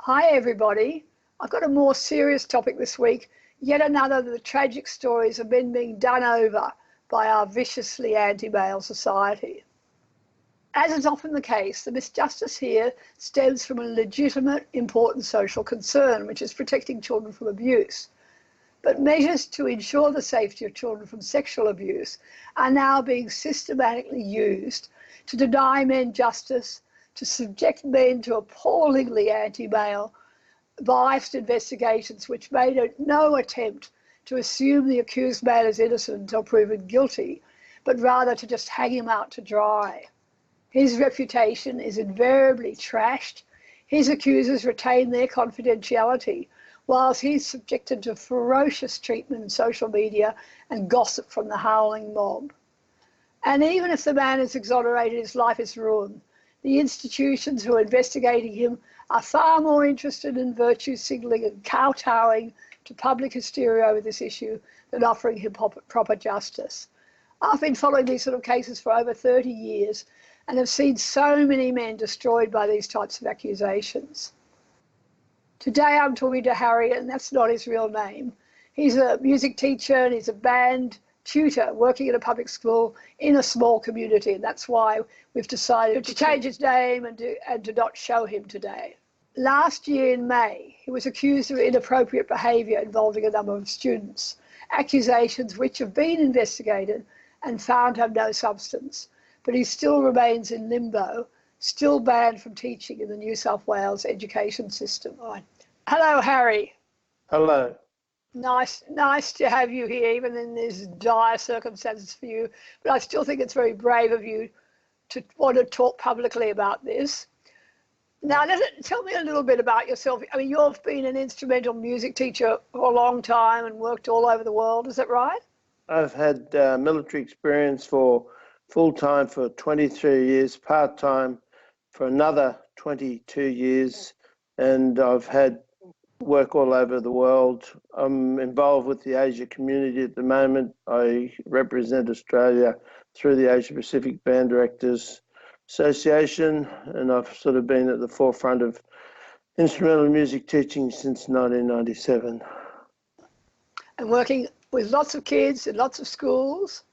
Hi everybody. I've got a more serious topic this week. Yet another of the tragic stories of men being done over by our viciously anti-male society. As is often the case, the misjustice here stems from a legitimate, important social concern, which is protecting children from abuse. But measures to ensure the safety of children from sexual abuse are now being systematically used to deny men justice, to subject men to appallingly anti-male, biased investigations which made no attempt to assume the accused man is innocent until proven guilty, but rather to just hang him out to dry. His reputation is invariably trashed. His accusers retain their confidentiality, whilst he's subjected to ferocious treatment in social media and gossip from the howling mob. And even if the man is exonerated, his life is ruined. The institutions who are investigating him are far more interested in virtue signalling and kowtowing to public hysteria over this issue than offering him proper justice. I've been following these sort of cases for over 30 years and have seen so many men destroyed by these types of accusations. Today I'm talking to Harry, and that's not his real name. He's a music teacher and he's a band tutor working at a public school in a small community, and that's why we've decided to change his name and to not show him today. Last year in May, he was accused of inappropriate behaviour involving a number of students, accusations which have been investigated and found to have no substance, but he still remains in limbo, still banned from teaching in the New South Wales education system. Hello, Harry. Hello. Nice to have you here, even in these dire circumstances for you. But I still think it's very brave of you to want to talk publicly about this. Now, tell me a little bit about yourself. I mean, you've been an instrumental music teacher for a long time and worked all over the world. Is that right? I've had military experience for full-time for 23 years, part-time for another 22 years, and I've had work all over the world. I'm involved with the Asia community at the moment. I represent Australia through the Asia Pacific Band Directors Association, and I've sort of been at the forefront of instrumental music teaching since 1997. And working with lots of kids in lots of schools.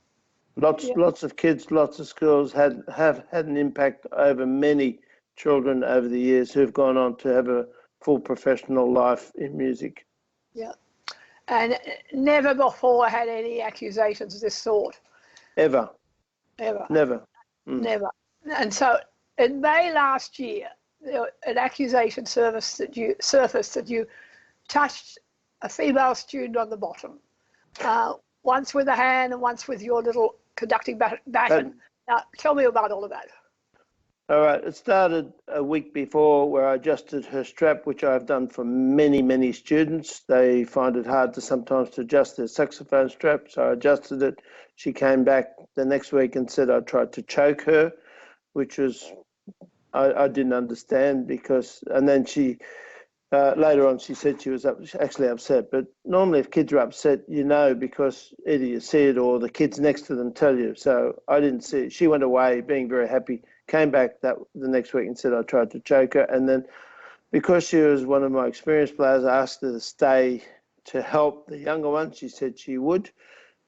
Lots of kids, lots of schools have had an impact over many children over the years who've gone on to have a full professional life in music. Yeah. And never before had any accusations of this sort. Ever. Never. And so in May last year, an accusation surfaced that you touched a female student on the bottom, once with a hand and once with your little conducting baton. Now, tell me about all of that. All right, it started a week before where I adjusted her strap, which I've done for many, many students. They find it hard to sometimes to adjust their saxophone strap, so I adjusted it. She came back the next week and said I tried to choke her, which was, I didn't understand because, and then she, later on she said she was actually upset. But normally if kids are upset, you know, because either you see it or the kids next to them tell you. So I didn't see it. She went away being very happy, came back the next week and said I tried to choke her. And then because she was one of my experienced players, I asked her to stay to help the younger one. She said she would.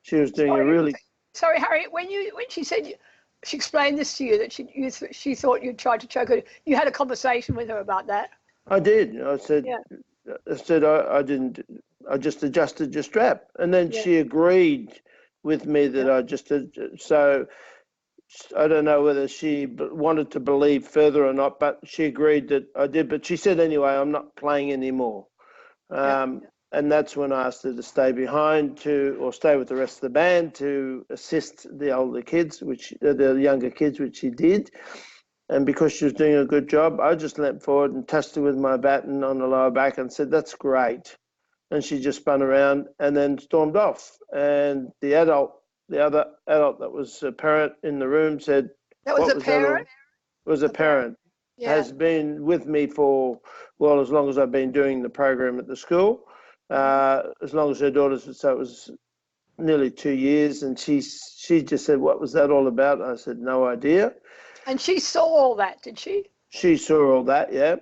She was doing a really... Sorry, Harry, when she said, she explained this to you, that she thought you tried to choke her, you had a conversation with her about that? I did. I said, I didn't, I just adjusted your strap. And then she agreed with me that I just did. So I don't know whether she wanted to believe further or not, but she agreed that I did. But she said, anyway, I'm not playing anymore. And that's when I asked her to stay behind or stay with the rest of the band to assist the older kids, the younger kids, which she did. And because she was doing a good job, I just leapt forward and touched her with my baton on the lower back and said, that's great. And she just spun around and then stormed off. And the other adult that was a parent in the room said, that was a parent? Was a parent. Has been with me for, well, as long as I've been doing the program at the school, as long as her daughters, so it was nearly 2 years. And she just said, what was that all about? I said, no idea. And she saw all that, did she? She saw all that, yeah.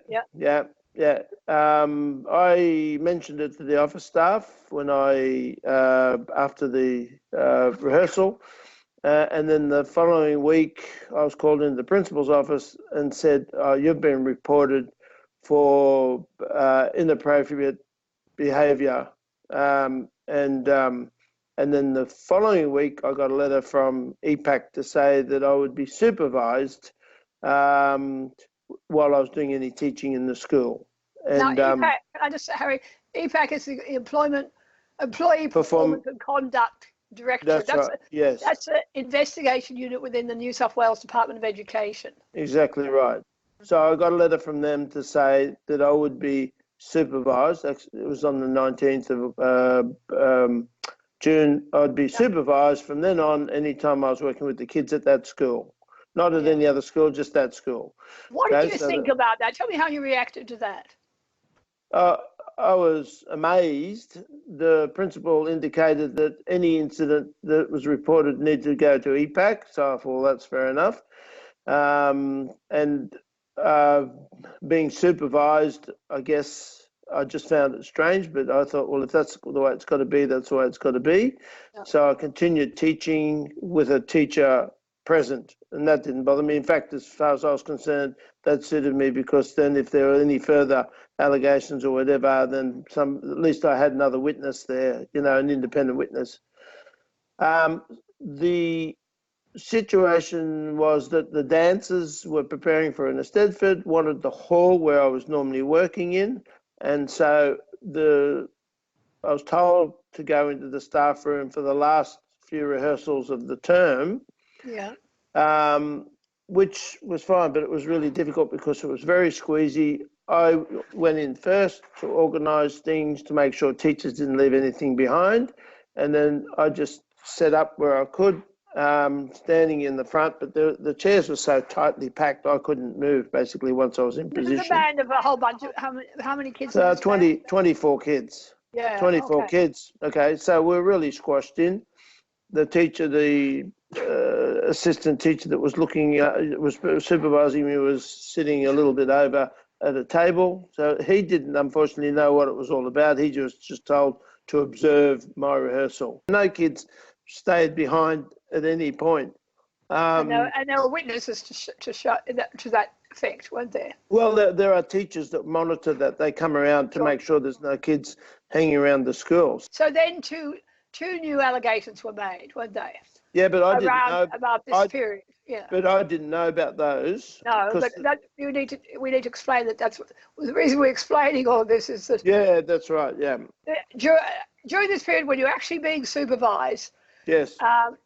yeah. I mentioned it to the office staff when after the rehearsal, and then the following week I was called into the principal's office and said, "You've been reported for inappropriate behaviour," and then the following week I got a letter from EPAC to say that I would be supervised while I was doing any teaching in the school. And now, EPAC, can I just say, Harry, EPAC is the Employee Performance and Conduct Directorate. That's right, yes. That's an investigation unit within the New South Wales Department of Education. Exactly right. So I got a letter from them to say that I would be supervised. It was on the 19th of June. I'd be supervised from then on anytime I was working with the kids at that school. Not at any other school, just that school. What did you think about that? Tell me how you reacted to that. I was amazed. The principal indicated that any incident that was reported needed to go to EPAC, so I thought, well, that's fair enough. Being supervised, I guess I just found it strange, but I thought, well, if that's the way it's got to be, that's the way it's got to be. Yeah. So I continued teaching with a teacher present, and that didn't bother me. In fact, as far as I was concerned, that suited me, because then if there were any further allegations or whatever, then at least I had another witness there, an independent witness. The situation was that the dancers were preparing for an Eisteddfod, wanted the hall where I was normally working in, and so I was told to go into the staff room for the last few rehearsals of the term. Yeah. Which was fine, but it was really difficult because it was very squeezy. I went in first to organise things to make sure teachers didn't leave anything behind, and then I just set up where I could, standing in the front, but the chairs were so tightly packed I couldn't move basically once I was in position. This is a band of a whole bunch of, how many kids? 24 kids. Yeah. 24 kids. Okay, so we're really squashed in. The teacher, the assistant teacher that was was supervising me, was sitting a little bit over at a table. So he didn't, unfortunately, know what it was all about. He was just told to observe my rehearsal. No kids stayed behind at any point. And there were witnesses to that effect, weren't there? Well, there are teachers that monitor that. They come around to make sure there's no kids hanging around the schools. So then two new allegations were made, weren't they? Yeah, but I didn't know about this period. Yeah. But I didn't know about those. No, but we need to explain that. That's the reason we're explaining all of this is that. Yeah, that's right. Yeah. During this period when you're actually being supervised. Yes.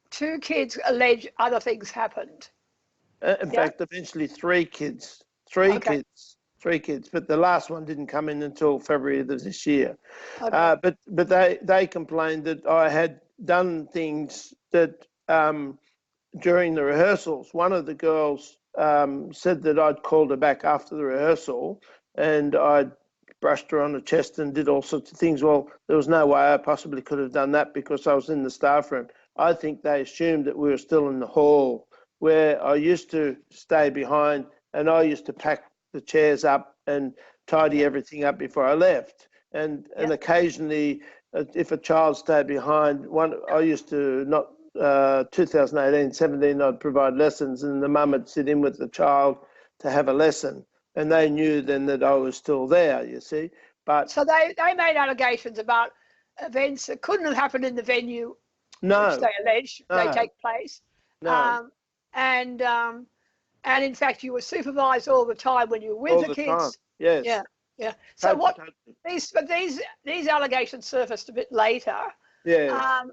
Two kids allege other things happened. In fact, eventually three kids. Three kids, but the last one didn't come in until February of this year. Okay. But they complained that I had done things that during the rehearsals. One of the girls said that I'd called her back after the rehearsal and I'd brushed her on the chest and did all sorts of things. Well, there was no way I possibly could have done that because I was in the staff room. I think they assumed that we were still in the hall where I used to stay behind, and I used to pack the chairs up and tidy everything up before I left. And occasionally, if a child stayed behind, I used to 2018, 17, I'd provide lessons, and the mum would sit in with the child to have a lesson. And they knew then that I was still there, you see. But so they made allegations about events that couldn't have happened in the venue, which they allege they take place. No. And in fact, you were supervised all the time when you were with the kids. Time. Yes. Yeah. So these allegations surfaced a bit later. Yeah.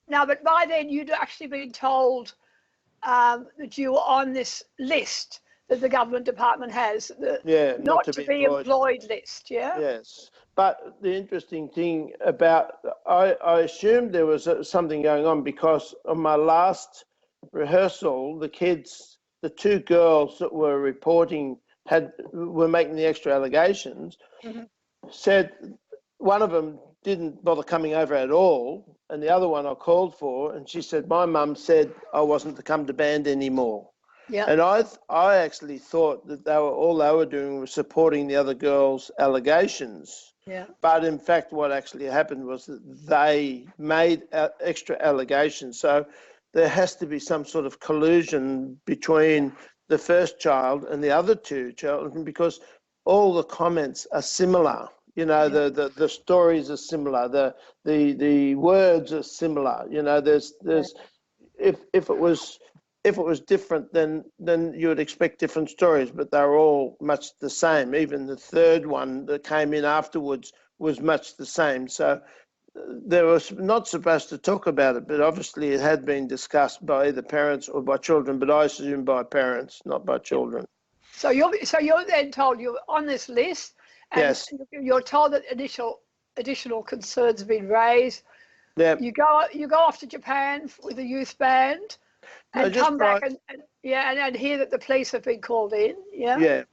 Now, but by then you'd actually been told that you were on this list that the government department has, not to be employed list. Yeah. Yes. But the interesting thing about, I assumed there was something going on because on my last rehearsal, the two girls that were reporting were making the extra allegations, said one of them didn't bother coming over at all, and the other one I called for, and she said, my mum said I wasn't to come to band anymore. Yeah. And I actually thought that all they were doing was supporting the other girl's allegations. Yeah. But in fact, what actually happened was that they made extra allegations. So there has to be some sort of collusion between the first child and the other two children, because all the comments are similar. You know, the stories are similar. The words are similar. You know, there's if it was different, then you would expect different stories, but they're all much the same. Even the third one that came in afterwards was much the same. So they were not supposed to talk about it, but obviously it had been discussed by either parents or by children, but I assume by parents, not by children. So you're then told you're on this list, and Yes. you're told that additional concerns have been raised. Yeah. You go off to Japan with a youth band, and come back and hear that the police have been called in. Yeah. Yeah.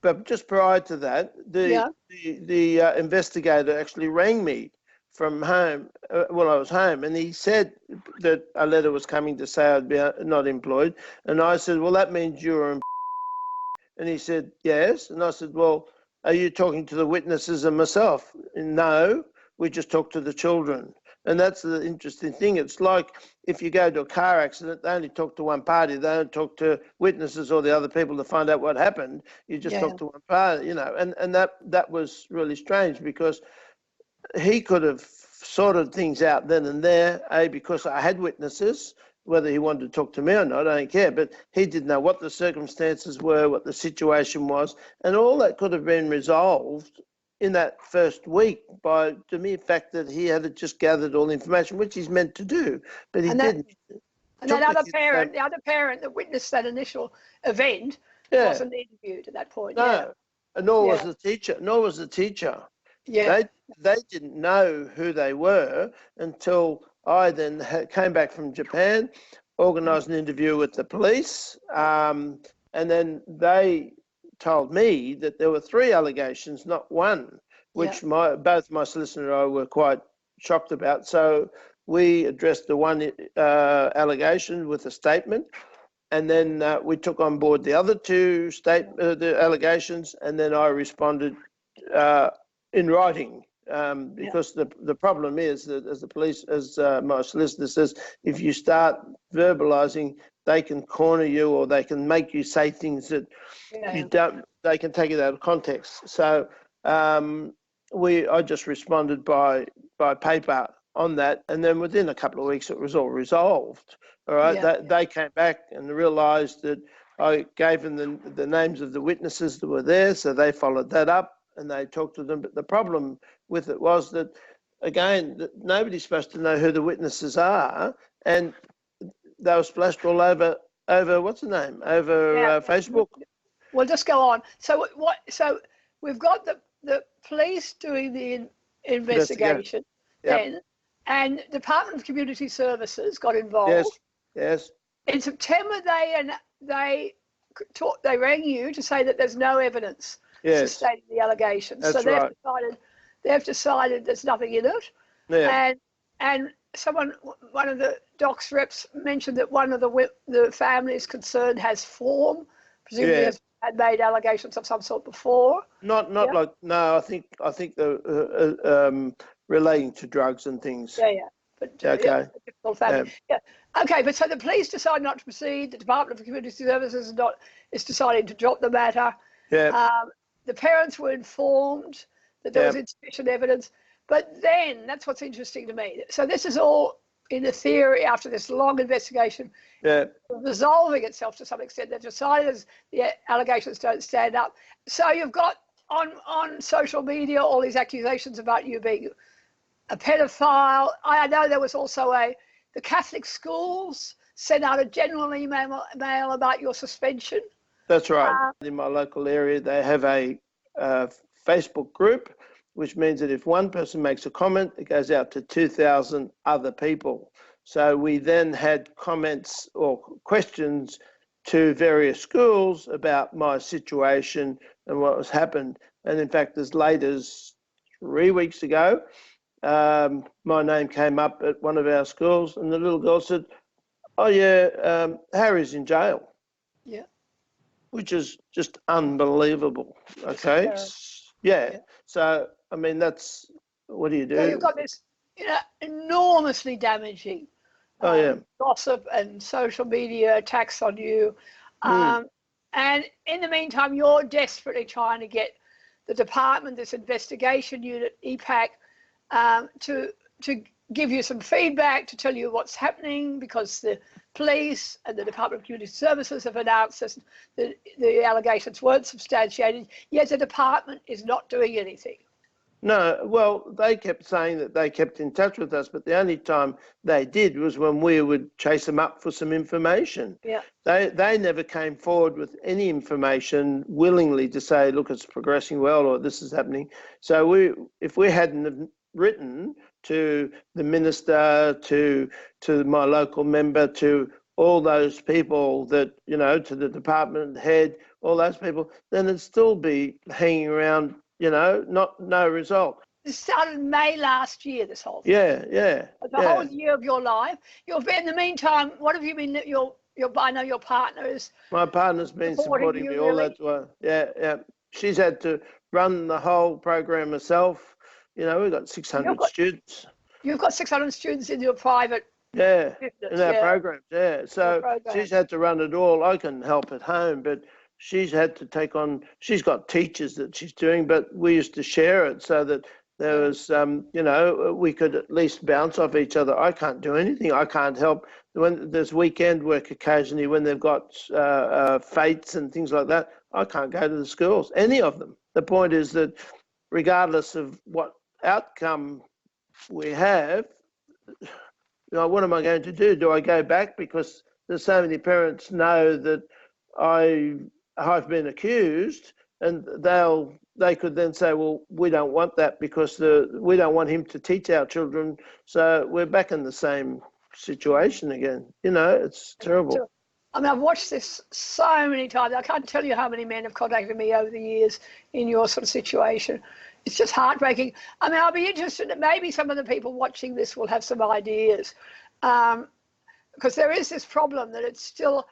But just prior to that, the investigator actually rang me from home when I was home, and he said that a letter was coming to say I'd be not employed, and I said, well, that means you're. And he said, yes, and I said, well, are you talking to the witnesses and myself? And no, we just talked to the children. And that's the interesting thing. It's like if you go to a car accident, they only talk to one party. They don't talk to witnesses or the other people to find out what happened. You just talk to one party, you know. And that was really strange, because he could have sorted things out then and there, because I had witnesses. Whether he wanted to talk to me or not, I don't care. But he didn't know what the circumstances were, what the situation was. And all that could have been resolved in that first week by the mere fact that he had just gathered all the information, which he's meant to do, but he didn't. And that other parent, the other parent that witnessed that initial event, wasn't interviewed at that point. No, and nor was the teacher. Yeah. They didn't know who they were until I then came back from Japan, organised an interview with the police, and then they told me that there were 3 allegations, not 1, which both my solicitor and I were quite shocked about. So we addressed the 1 allegation with a statement, and then we took on board the other 2 the allegations, and then I responded in writing. Because the problem is that as my solicitor says, if you start verbalising, they can corner you, or they can make you say things that you don't. They can take it out of context. So I just responded by paper on that, and then within a couple of weeks it was all resolved. All right, they came back and realised that I gave them the names of the witnesses that were there, so they followed that up and they talked to them. But the problem with it was that, again, that nobody's supposed to know who the witnesses are, and they were splashed all over what's the name, over Facebook. Well, just go on. So we've got the police doing the investigation then, and Department of Community Services got involved. Yes. In September, they rang you to say that there's no evidence sustaining the allegations. That's so they've decided there's nothing in it. Yeah. And one of the docs reps mentioned that one of the families concerned has form, presumably had made allegations of some sort before. Not like, no, I think the relating to drugs and things. But difficult family. Okay, but so the police decide not to proceed. The Department of Community Services is deciding to drop the matter. The parents were informed that there was insufficient evidence, but then that's what's interesting to me. So this is all in the theory after this long investigation, resolving itself to some extent. They've decided the allegations don't stand up. So you've got on social media all these accusations about you being a pedophile. I know there was also the Catholic schools sent out a general email about your suspension. That's right. In my local area, they have a Facebook group, which means that if one person makes a comment, it goes out to 2,000 other people. So we then had comments or questions to various schools about my situation and what has happened. And in fact, as late as 3 weeks ago, my name came up at one of our schools, and the little girl said, "Oh yeah, Harry's in jail." Yeah. which is just unbelievable. Okay. Yeah. Yeah. So, I mean, that's, what do you do? So you've got this, enormously damaging Oh, yeah. gossip and social media attacks on you. Mm. And in the meantime, you're desperately trying to get the department, this investigation unit, EPAC, to give you some feedback, to tell you what's happening, because the police and the Department of Community Services have announced that the allegations weren't substantiated, yet the department is not doing anything. No, well, they kept saying that they kept in touch with us, but the only time they did was when we would chase them up for some information. Yeah. They never came forward with any information willingly to say, look, it's progressing well, or this is happening. So if we hadn't have written to the minister, to my local member, to all those people that, to the department head, all those people, then it'd still be hanging around, no result. This started in May last year, this whole thing. Yeah. The whole year of your life. You've been, in the meantime, what have you been, I know your partner is... My partner's been supporting me all that way. Yeah. She's had to run the whole program herself. We've got 600 students. You've got 600 students in your private business, in our programs, So she's had to run it all. I can help at home, but she's had to take on, she's got teachers that she's doing, but we used to share it so that there was, we could at least bounce off each other. I can't do anything. I can't help. When there's weekend work occasionally, when they've got fates and things like that, I can't go to the schools, any of them. The point is that regardless of what outcome we have, what am I going to do? Do I go back? Because there's so many parents know that I've been accused, and they could then say, well, we don't want that because we don't want him to teach our children. So we're back in the same situation again. It's terrible. I mean, I've watched this so many times. I can't tell you how many men have contacted me over the years in your sort of situation. It's just heartbreaking. I mean, I'll be interested that maybe some of the people watching this will have some ideas, because there is this problem that it's still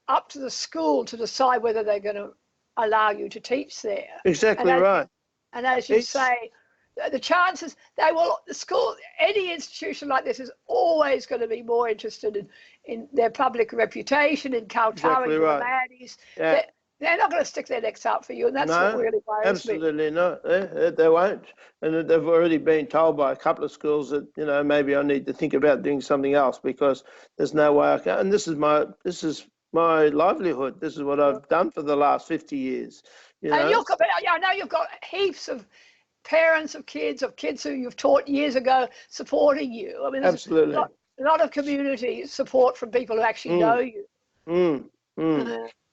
up to the school to decide whether they're going to allow you to teach there. Exactly right. And as you say, the chances the school, any institution like this is always going to be more interested in their public reputation, in kowtowing to the baddies. Yeah. They're not going to stick their necks out for you, and that's what really worries me. Absolutely not. They won't. And they've already been told by a couple of schools that, maybe I need to think about doing something else because there's no way I can. And this is my livelihood. This is what I've done for the last 50 years. And I know you've got heaps of parents of kids who you've taught years ago supporting you. I mean, there's absolutely a lot of community support from people who actually know you.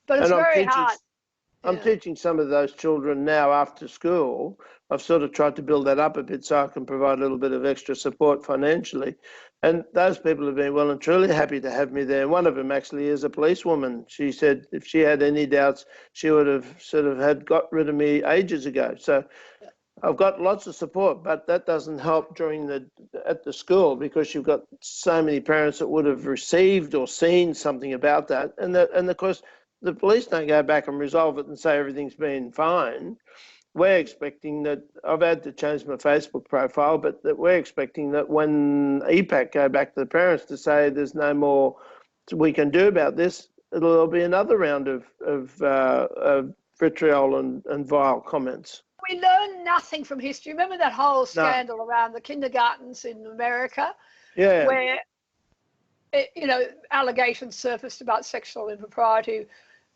But it's very hard. I'm teaching some of those children now after school. I've sort of tried to build that up a bit so I can provide a little bit of extra support financially. And those people have been well and truly happy to have me there. One of them actually is a policewoman. She said if she had any doubts, she would have got rid of me ages ago. So I've got lots of support, but that doesn't help at the school because you've got so many parents that would have received or seen something about that. And of course, the police don't go back and resolve it and say everything's been fine. We're expecting that, I've had to change my Facebook profile, but that we're expecting that when EPAC go back to the parents to say there's no more we can do about this, there'll be another round of vitriol and vile comments. We learn nothing from history. Remember that whole scandal around the kindergartens in America? Yeah. Where, allegations surfaced about sexual impropriety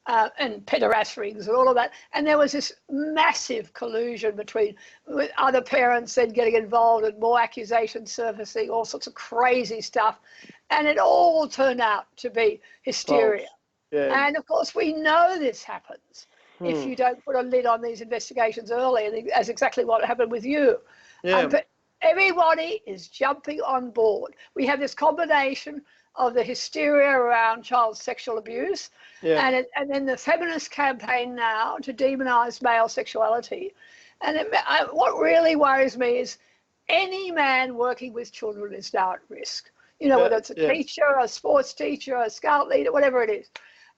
and pederast rings and all of that. And there was this massive collusion with other parents then getting involved and more accusations surfacing, all sorts of crazy stuff. And it all turned out to be hysteria. Yeah. And of course, we know this happens if you don't put a lid on these investigations early, and that's exactly what happened with you. Yeah. But everybody is jumping on board. We have this combination of the hysteria around child sexual abuse and then the feminist campaign now to demonize male sexuality. And what really worries me is any man working with children is now at risk. Whether it's a teacher, a sports teacher, a scout leader, whatever it is.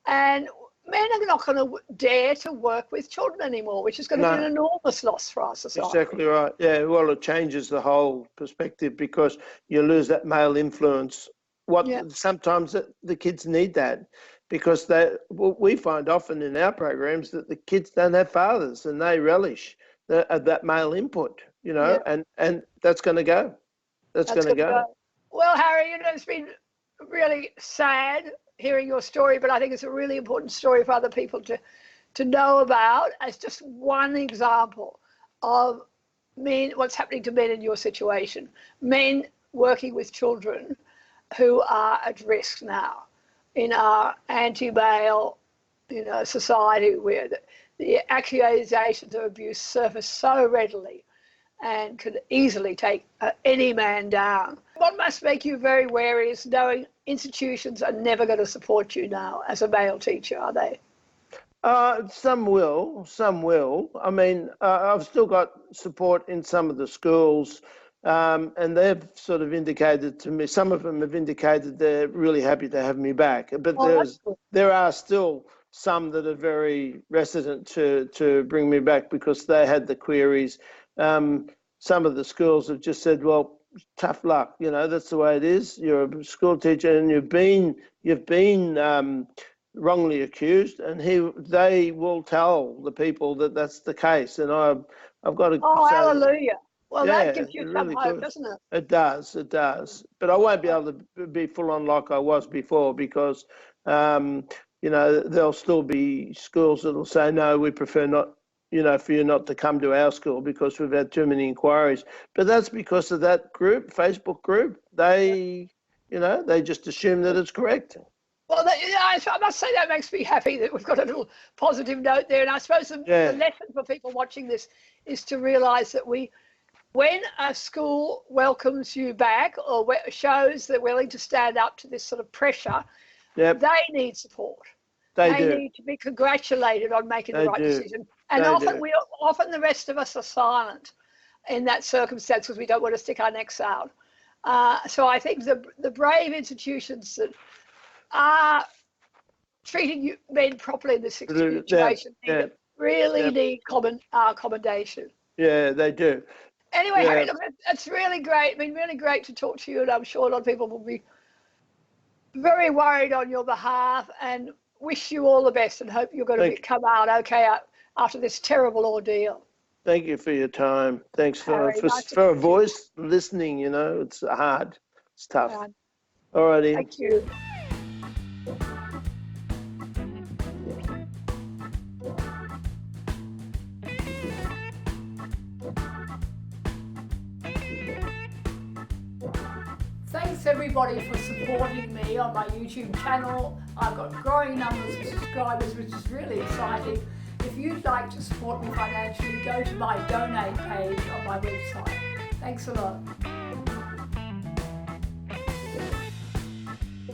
And men are not going to dare to work with children anymore, which is going to be an enormous loss for our society. Exactly right. Yeah, well, it changes the whole perspective because you lose that male influence. Sometimes the kids need that because we find often in our programs that the kids don't have fathers and they relish that male input, and that's going to go. That's going to go. Well, Harry, it's been really sad hearing your story, but I think it's a really important story for other people to know about as just one example of what's happening to men in your situation. Men working with children who are at risk now in our anti-male, society where the accusations of abuse surface so readily and can easily take any man down. What must make you very wary is knowing institutions are never going to support you now as a male teacher, are they? Some will. I mean, I've still got support in some of the schools, and they've sort of indicated to me, some of them have indicated they're really happy to have me back. But there are still some that are very reticent to bring me back because they had the queries. Some of the schools have just said, well, tough luck, that's the way it is. You're a school teacher and you've been wrongly accused, and they will tell the people that that's the case. And I've got to say, hallelujah. Well, that gives you some hope, doesn't it? It does. But I won't be able to be full on like I was before because, there'll still be schools that'll say, no, we prefer not, for you not to come to our school because we've had too many inquiries. But that's because of that group, Facebook group. They just assume that it's correct. Well, I must say that makes me happy that we've got a little positive note there. And I suppose the lesson for people watching this is to realise that when a school welcomes you back or shows they're willing to stand up to this sort of pressure, they need support. They need to be congratulated on making the right decision. And often the rest of us are silent in that circumstance because we don't want to stick our necks out. So I think the brave institutions that are treating men properly in this situation really need commendation. Yeah, they do. Anyway, Harry, look, it's really great. Really great to talk to you, and I'm sure a lot of people will be very worried on your behalf and wish you all the best and hope you're going to come out okay after this terrible ordeal. Thank you for your time. Thanks for a voice listening. It's hard. It's tough. All right, Ian. Thank you. Thanks everybody for supporting me on my YouTube channel. I've got growing numbers of subscribers, which is really exciting. If you'd like to support me financially, go to my donate page on my website. Thanks a lot.